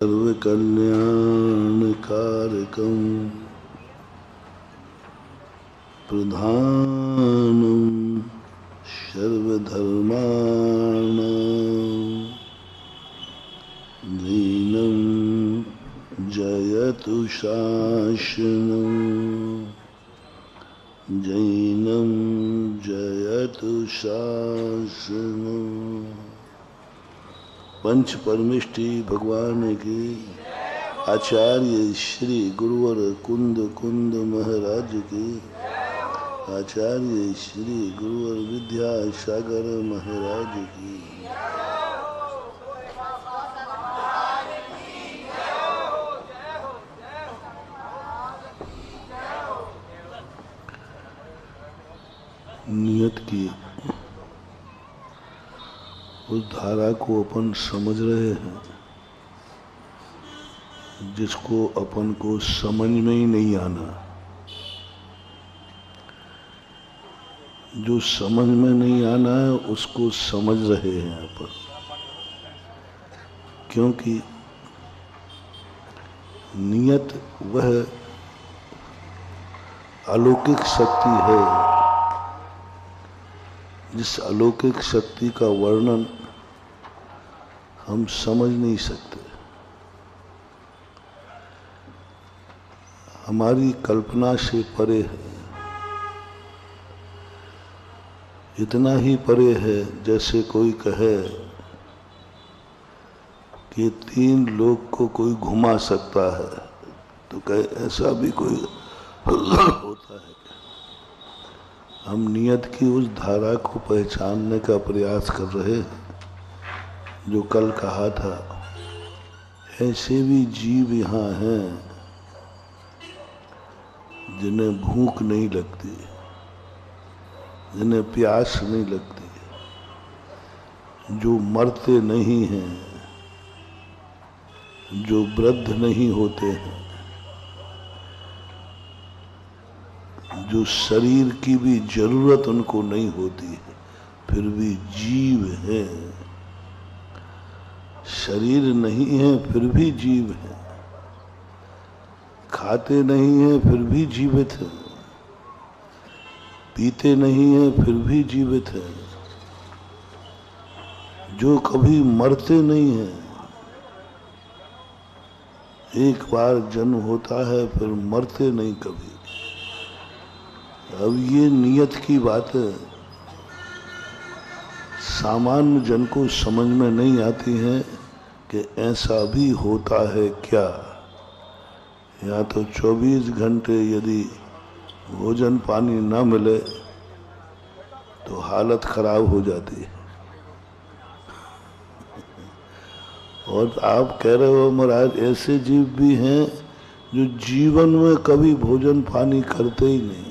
सर्वकल्याणकारकं प्रधानं सर्वधर्माणां दीनं जयतु शासनं जैनं जयतु शासनं। पंच परमेष्टि भगवान की आचार्य श्री गुरुवर कुंद कुंद महाराज की आचार्य श्री गुरुवर विद्यासागर महाराज की। नियत की उस धारा को अपन समझ रहे हैं जिसको अपन को समझ में ही नहीं आना। जो समझ में नहीं आना है उसको समझ रहे हैं अपन, क्योंकि नियत वह अलौकिक शक्ति है जिस अलौकिक शक्ति का वर्णन हम समझ नहीं सकते। हमारी कल्पना से परे है। इतना ही परे है जैसे कोई कहे कि 3 लोग को कोई घुमा सकता है, तो कहे ऐसा भी कोई होता है। हम नियत की उस धारा को पहचानने का प्रयास कर रहे हैं जो कल कहा था। ऐसे भी जीव यहाँ हैं जिन्हें भूख नहीं लगती, जिन्हें प्यास नहीं लगती, जो मरते नहीं हैं, जो वृद्ध नहीं होते हैं, जो शरीर की भी जरूरत उनको नहीं होती है, फिर भी जीव है। शरीर नहीं है फिर भी जीव है, खाते नहीं है फिर भी जीवित है, पीते नहीं है फिर भी जीवित है, जो कभी मरते नहीं है। एक बार जन्म होता है फिर मरते नहीं कभी। अब ये नियत की बातें सामान्य जन को समझ में नहीं आती हैं कि ऐसा भी होता है क्या। या तो 24 घंटे यदि भोजन पानी न मिले तो हालत खराब हो जाती है। और आप कह रहे हो महाराज ऐसे जीव भी हैं जो जीवन में कभी भोजन पानी करते ही नहीं।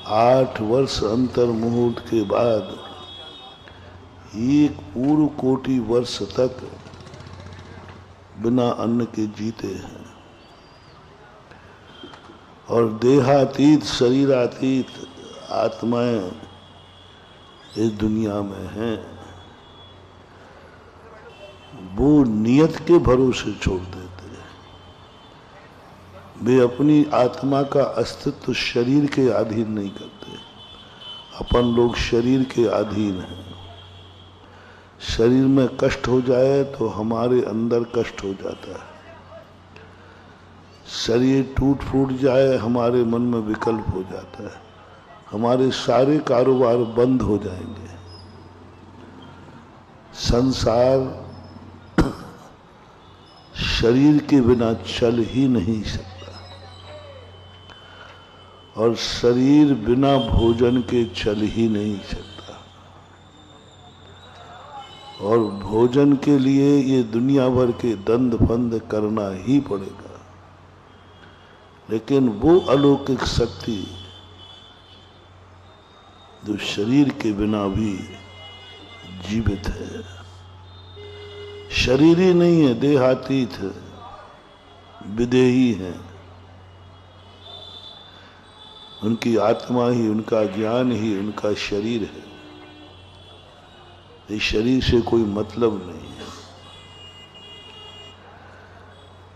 8 वर्ष अंतर मुहूर्त के बाद एक पूर्व कोटि वर्ष तक बिना अन्न के जीते हैं और देहातीत शरीरातीत आत्माएं इस दुनिया में हैं। वो नियत के भरोसे छोड़ देते हैं। वे अपनी आत्मा का अस्तित्व शरीर के अधीन नहीं करते। अपन लोग शरीर के अधीन हैं। शरीर में कष्ट हो जाए तो हमारे अंदर कष्ट हो जाता है। शरीर टूट फूट जाए हमारे मन में विकल्प हो जाता है। हमारे सारे कारोबार बंद हो जाएंगे। संसार शरीर के बिना चल ही नहीं सकता और शरीर बिना भोजन के चल ही नहीं सकता। और भोजन के लिए ये दुनिया भर के दंड फंद करना ही पड़ेगा। लेकिन वो अलौकिक शक्ति जो शरीर के बिना भी जीवित है, शरीरी नहीं है, देहातीत है, विदेही है। उनकी आत्मा ही, उनका ज्ञान ही उनका शरीर है। इस शरीर से कोई मतलब नहीं है।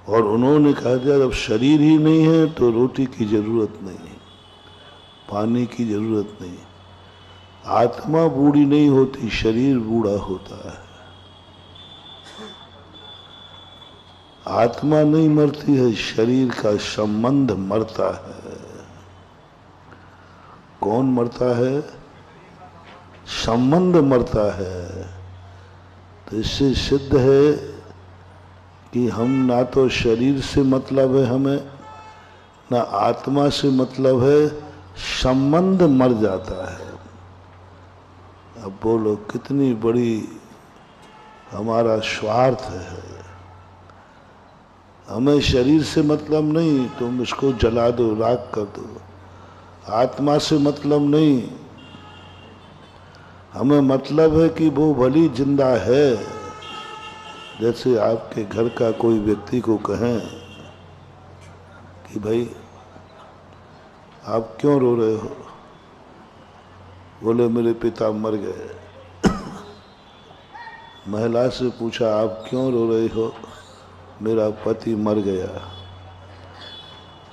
और उन्होंने कहा था जब शरीर ही नहीं है तो रोटी की जरूरत नहीं, पानी की जरूरत नहीं। आत्मा बूढ़ी नहीं होती, शरीर बूढ़ा होता है। आत्मा नहीं मरती है, शरीर का संबंध मरता है। कौन मरता है? संबंध मरता है। तो इससे सिद्ध है कि हम ना तो शरीर से मतलब है हमें, ना आत्मा से मतलब है, संबंध मर जाता है। अब बोलो कितनी बड़ी हमारा स्वार्थ है। हमें शरीर से मतलब नहीं, तुम इसको जला दो, राख कर दो। आत्मा से मतलब नहीं, हमें मतलब है कि वो भली जिंदा है। जैसे आपके घर का कोई व्यक्ति को कहें कि भाई आप क्यों रो रहे हो? बोले मेरे पिता मर गए। महिला से पूछा आप क्यों रो रहे हो? मेरा पति मर गया।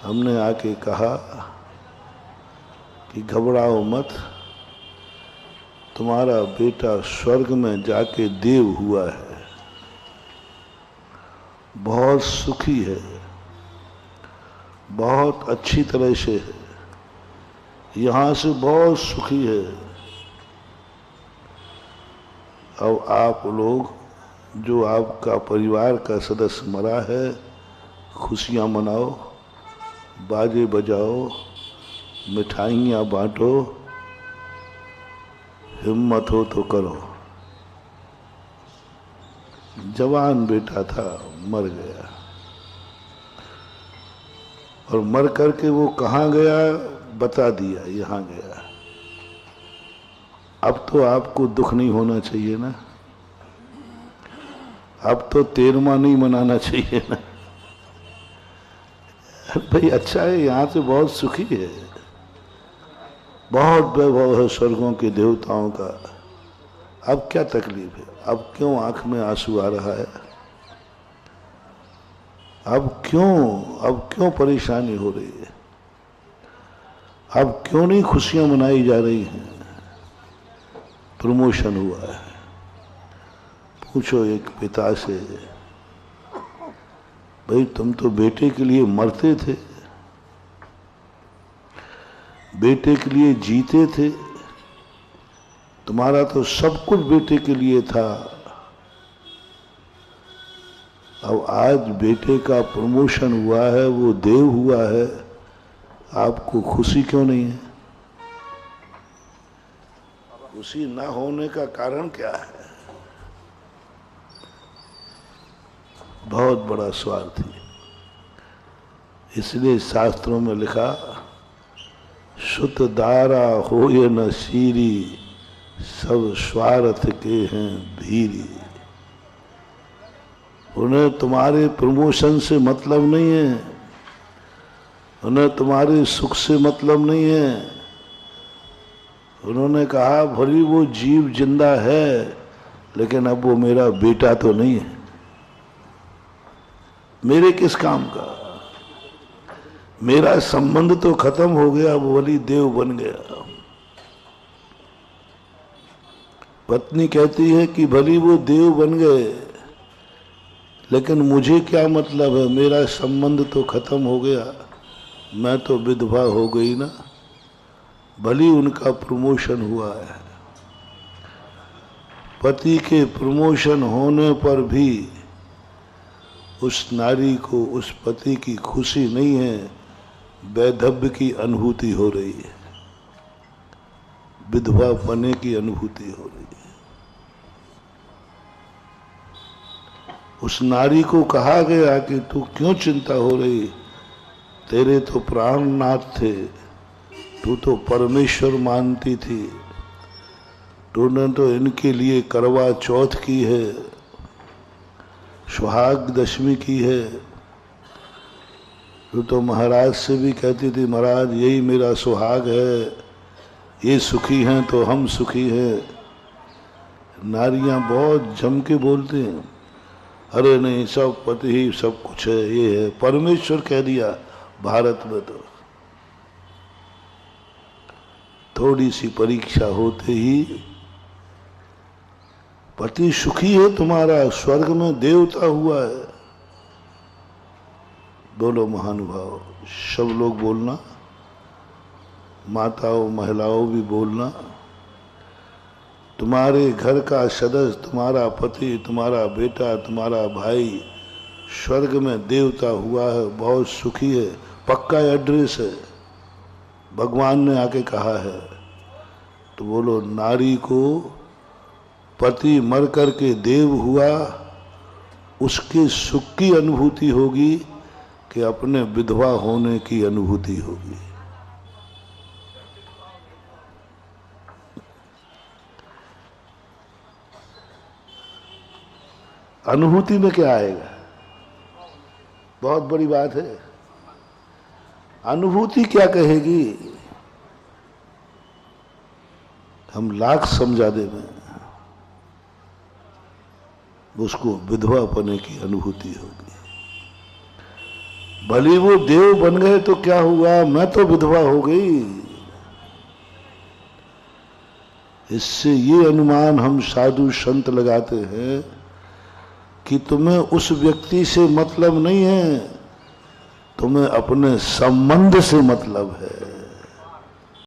हमने आके कहा कि घबराओ मत, तुम्हारा बेटा स्वर्ग में जाके देव हुआ है, बहुत सुखी है, बहुत अच्छी तरह से है, यहां से बहुत सुखी है। अब आप लोग जो आपका परिवार का सदस्य मरा है, खुशियां मनाओ, बाजे बजाओ, मिठाइयाँ बांटो, हिम्मत हो तो करो। जवान बेटा था, मर गया। और मर करके वो कहाँ गया बता दिया, यहाँ गया। अब तो आपको दुख नहीं होना चाहिए ना, अब तो 13वां नहीं मनाना चाहिए ना। भाई अच्छा है, यहाँ से बहुत सुखी है, बहुत वैभव है स्वर्गों के देवताओं का। अब क्या तकलीफ है? अब क्यों आंख में आंसू आ रहा है? अब क्यों परेशानी हो रही है? अब क्यों नहीं खुशियां मनाई जा रही हैं? प्रमोशन हुआ है। पूछो एक पिता से, भाई तुम तो बेटे के लिए मरते थे, बेटे के लिए जीते थे, तुम्हारा तो सब कुछ बेटे के लिए था। अब आज बेटे का प्रमोशन हुआ है, वो देव हुआ है, आपको खुशी क्यों नहीं है? खुशी ना होने का कारण क्या है? बहुत बड़ा स्वार्थ है। इसलिए शास्त्रों में लिखा, शुद्ध दारा हो ये न सीरी, सब स्वार्थ के हैं भीरी। उन्हें तुम्हारे प्रमोशन से मतलब नहीं है, उन्हें तुम्हारे सुख से मतलब नहीं है। उन्होंने कहा भली वो जीव जिंदा है, लेकिन अब वो मेरा बेटा तो नहीं है, मेरे किस काम का? मेरा संबंध तो खत्म हो गया, वो वली देव बन गया। पत्नी कहती है कि भली वो देव बन गए, लेकिन मुझे क्या मतलब है? मेरा संबंध तो खत्म हो गया, मैं तो विधवा हो गई ना। भली उनका प्रमोशन हुआ है। पति के प्रमोशन होने पर भी उस नारी को उस पति की खुशी नहीं है, वैधव्य की अनुभूति हो रही है, विधवा पने की अनुभूति हो रही है। उस नारी को कहा गया कि तू क्यों चिंता हो रही, तेरे तो प्राणनाथ थे, तू तो परमेश्वर मानती थी, तूने तो इनके लिए करवा चौथ की है, सुहाग दशमी की है। तू तो महाराज से भी कहती थी, महाराज यही मेरा सुहाग है, ये सुखी हैं तो हम सुखी हैं। नारियां बहुत जम के बोलते हैं, अरे नहीं सब पति ही सब कुछ है, ये है, परमेश्वर कह दिया भारत में। तो थोड़ी सी परीक्षा होते ही पति सुखी है तुम्हारा, स्वर्ग में देवता हुआ है। बोलो महानुभाव, सब लोग बोलना, माताओं महिलाओं भी बोलना। तुम्हारे घर का सदस्य, तुम्हारा पति, तुम्हारा बेटा, तुम्हारा भाई स्वर्ग में देवता हुआ है, बहुत सुखी है, पक्का एड्रेस है, भगवान ने आके कहा है। तो बोलो, नारी को पति मर करके देव हुआ, उसके सुख की अनुभूति होगी कि अपने विधवा होने की अनुभूति होगी। अनुभूति में क्या आएगा? बहुत बड़ी बात है। अनुभूति क्या कहेगी? हम लाख समझा दे में उसको विधवा पने की अनुभूति होगी। भले वो देव बन गए तो क्या हुआ, मैं तो विधवा हो गई। इससे ये अनुमान हम साधु संत लगाते हैं कि तुम्हें उस व्यक्ति से मतलब नहीं है, तुम्हें अपने संबंध से मतलब है।